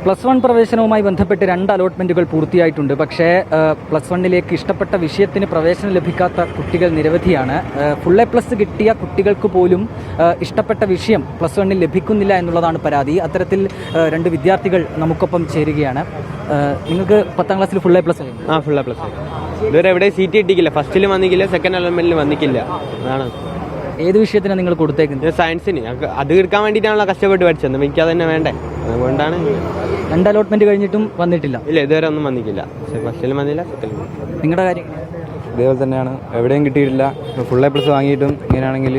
+1 പ്രവേശനവുമായി ബന്ധപ്പെട്ട് 2 അലോട്ട്മെൻറ്റുകൾ പൂർത്തിയായിട്ടുണ്ട്. പക്ഷേ +1ലേക്ക് ഇഷ്ടപ്പെട്ട വിഷയത്തിന് പ്രവേശനം ലഭിക്കാത്ത കുട്ടികൾ നിരവധിയാണ്. ഫുൾ A+ കിട്ടിയ കുട്ടികൾക്ക് പോലും ഇഷ്ടപ്പെട്ട വിഷയം +1 ലഭിക്കുന്നില്ല എന്നുള്ളതാണ് പരാതി. അത്തരത്തിൽ 2 വിദ്യാർത്ഥികൾ നമുക്കൊപ്പം ചേരുകയാണ്. നിങ്ങൾക്ക് 10ാം ക്ലാസ്സിൽ ഫുൾ A+? Full A+. ഇതുവരെ എവിടെ സീറ്റ് കിട്ടിക്കില്ല. ഫസ്റ്റിൽ വന്നിക്കില്ല, സെക്കൻഡ് അലോട്ട്മെന്റിൽ വന്നിക്കില്ല. അതാണ്. ഏത് വിഷയത്തിനാണ് നിങ്ങൾ കൊടുത്തേക്കുന്നത്? സയൻസിന്. അത് എടുക്കാൻ വേണ്ടിയിട്ടാണല്ലോ കഷ്ടപ്പെട്ട് പഠിച്ചത്. എനിക്ക് അത് തന്നെ വേണ്ടേ, അതുകൊണ്ടാണ്. 2 അലോട്ട്മെന്റ് കഴിഞ്ഞിട്ടും വന്നിട്ടില്ല? ഇല്ല, ഇതുവരെ ഒന്നും വന്നിക്കില്ല. ഫസ്റ്റിലും വന്നില്ല, സെക്കൻഡിലും. നിങ്ങളുടെ കാര്യം ഇതേപോലെ തന്നെയാണ്. എവിടെയും കിട്ടിയിട്ടില്ല. ഫുൾ A+ വാങ്ങിയിട്ടും ഇങ്ങനെയാണെങ്കിൽ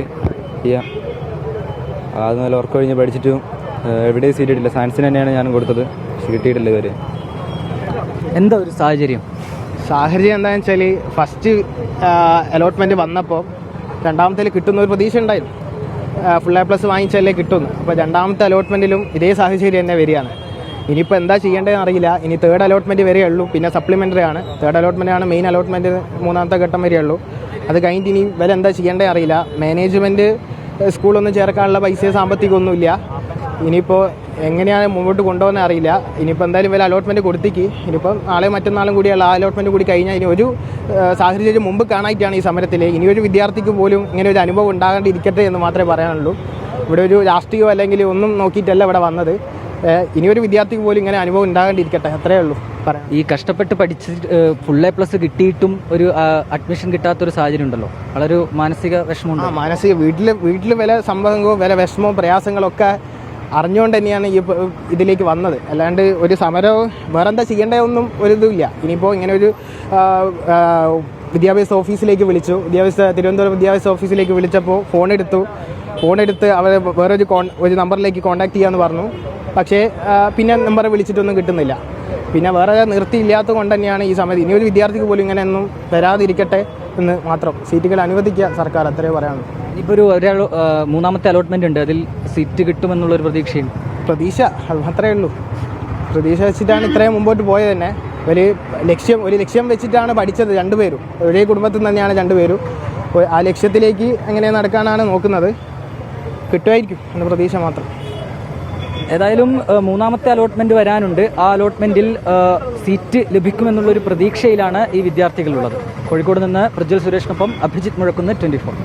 ചെയ്യാം. അതുപോലെ ഉറക്കം കഴിഞ്ഞ് പഠിച്ചിട്ടും എവിടെയും സീറ്റ് കിട്ടില്ല. സയൻസിന് തന്നെയാണ് ഞാൻ കൊടുത്തത്, കിട്ടിയിട്ടില്ല ഇതുവരെ. എന്താ ഒരു സാഹചര്യം എന്താണെന്ന് വെച്ചാൽ ഫസ്റ്റ് അലോട്ട്മെൻറ്റ് വന്നപ്പോൾ രണ്ടാമത്തേൽ കിട്ടുന്ന ഒരു പ്രതീക്ഷ ഉണ്ടായിരുന്നു. ഫുൾ A+ വാങ്ങിച്ചാലേ കിട്ടുന്നു. അപ്പോൾ രണ്ടാമത്തെ അലോട്ട്മെൻറ്റിലും ഇതേ സാഹചര്യം തന്നെ വരികയാണ്. ഇനിയിപ്പോൾ എന്താ ചെയ്യേണ്ടതെന്ന് അറിയില്ല. ഇനി 3rd അലോട്ട്മെൻറ്റ് വരെ ഉള്ളൂ, പിന്നെ സപ്ലിമെൻ്ററി ആണ്. 3rd അലോട്ട്മെൻ്റ് ആണ് മെയിൻ അലോട്ട്മെൻറ്റ്, 3ാമത്തെ ഘട്ടം വരെ ഉള്ളൂ. അത് കഴിഞ്ഞിട്ട് ഇനി ഇവരെ എന്താ ചെയ്യേണ്ടതെന്ന് അറിയില്ല. മാനേജ്മെൻറ്റ് സ്കൂളൊന്നും ചേർക്കാനുള്ള പൈസ സാമ്പത്തികമൊന്നുമില്ല. ഇനിയിപ്പോൾ എങ്ങനെയാണ് മുമ്പോട്ട് കൊണ്ടുപോകുന്നത് അറിയില്ല. ഇനിയിപ്പോൾ എന്തായാലും ഇവരെ അലോട്ട്മെൻറ്റ് കൊടുത്തേക്ക്. ഇനിയിപ്പം നാളെ മറ്റന്നാളും കൂടിയുള്ള ആ അലോട്ട്മെൻറ്റ് കൂടി കഴിഞ്ഞാൽ ഇനി ഒരു സാഹചര്യം മുമ്പ് കാണാനായിട്ടാണ് ഈ സമരത്തിൽ. ഇനിയൊരു വിദ്യാർത്ഥിക്ക് പോലും ഇങ്ങനെ ഒരു അനുഭവം ഉണ്ടാകാണ്ടിരിക്കട്ടെ എന്ന് മാത്രമേ പറയാനുള്ളൂ. ഇവിടെ ഒരു രാഷ്ട്രീയമോ അല്ലെങ്കിൽ ഒന്നും നോക്കിയിട്ടല്ല ഇവിടെ വന്നത്. ഇനിയൊരു വിദ്യാർത്ഥിക്ക് പോലും ഇങ്ങനെ അനുഭവം ഉണ്ടാകാണ്ടിരിക്കട്ടെ, അത്രയേ ഉള്ളൂ പറയാം. ഈ കഷ്ടപ്പെട്ട് പഠിച്ച് ഫുൾ A+ കിട്ടിയിട്ടും ഒരു അഡ്മിഷൻ കിട്ടാത്തൊരു സാഹചര്യം ഉണ്ടല്ലോ, വളരെ മാനസിക വിഷമമുണ്ട്. മാനസിക വീട്ടിൽ വില സംഭവങ്ങളോ വില വിഷമവും പ്രയാസങ്ങളൊക്കെ അറിഞ്ഞുകൊണ്ട് തന്നെയാണ് ഈ ഇതിലേക്ക് വന്നത്. അല്ലാണ്ട് ഒരു സമരവും വേറെ എന്താ ചെയ്യേണ്ടതൊന്നും ഒരിതുമില്ല. ഇനിയിപ്പോൾ ഇങ്ങനെ ഒരു വിദ്യാഭ്യാസ ഓഫീസിലേക്ക് വിളിച്ചു. തിരുവനന്തപുരം വിദ്യാഭ്യാസ ഓഫീസിലേക്ക് വിളിച്ചപ്പോൾ ഫോണെടുത്ത് അവർ ഒരു നമ്പറിലേക്ക് കോൺടാക്ട് ചെയ്യാമെന്ന് പറഞ്ഞു. പക്ഷേ പിന്നെ നമ്പർ വിളിച്ചിട്ടൊന്നും കിട്ടുന്നില്ല. പിന്നെ വേറെ നിർത്തിയില്ലാത്തത് കൊണ്ട് തന്നെയാണ് ഈ സമയത്ത് ഇനിയൊരു വിദ്യാർത്ഥിക്ക് പോലും ഇങ്ങനെ ഒന്നും വരാതിരിക്കട്ടെ എന്ന് മാത്രം. സീറ്റുകൾ അനുവദിക്കുക സർക്കാർ, അത്രേ പറയാനുള്ളൂ. ഇപ്പോൾ ഒരാൾ 3ാമത്തെ അലോട്ട്മെന്റ് ഉണ്ട്, അതിൽ സീറ്റ് കിട്ടുമെന്നുള്ളൊരു പ്രതീക്ഷ, അത് മാത്രമേ ഉള്ളൂ. പ്രതീക്ഷ വെച്ചിട്ടാണ് ഇത്രയും മുമ്പോട്ട് പോയത് തന്നെ. ഒരു ലക്ഷ്യം വെച്ചിട്ടാണ് പഠിച്ചത് രണ്ടുപേരും. ഒരേ കുടുംബത്തിൽ തന്നെയാണ് രണ്ടുപേരും. ആ ലക്ഷ്യത്തിലേക്ക് എങ്ങനെ നടക്കാനാണ് നോക്കുന്നത്. കിട്ടുമായിരിക്കും എന്ന പ്രതീക്ഷ മാത്രം. ഏതായാലും 3ാമത്തെ അലോട്ട്മെന്റ് വരാനുണ്ട്. ആ അലോട്ട്മെന്റിൽ സീറ്റ് ലഭിക്കുമെന്നുള്ളൊരു പ്രതീക്ഷയിലാണ് ഈ വിദ്യാർത്ഥികളുള്ളത്. കോഴിക്കോട് നിന്ന് പ്രജ്വൽ സുരേഷിനൊപ്പം അഭിജിത്ത് മുഴക്കുന്ന്, 24.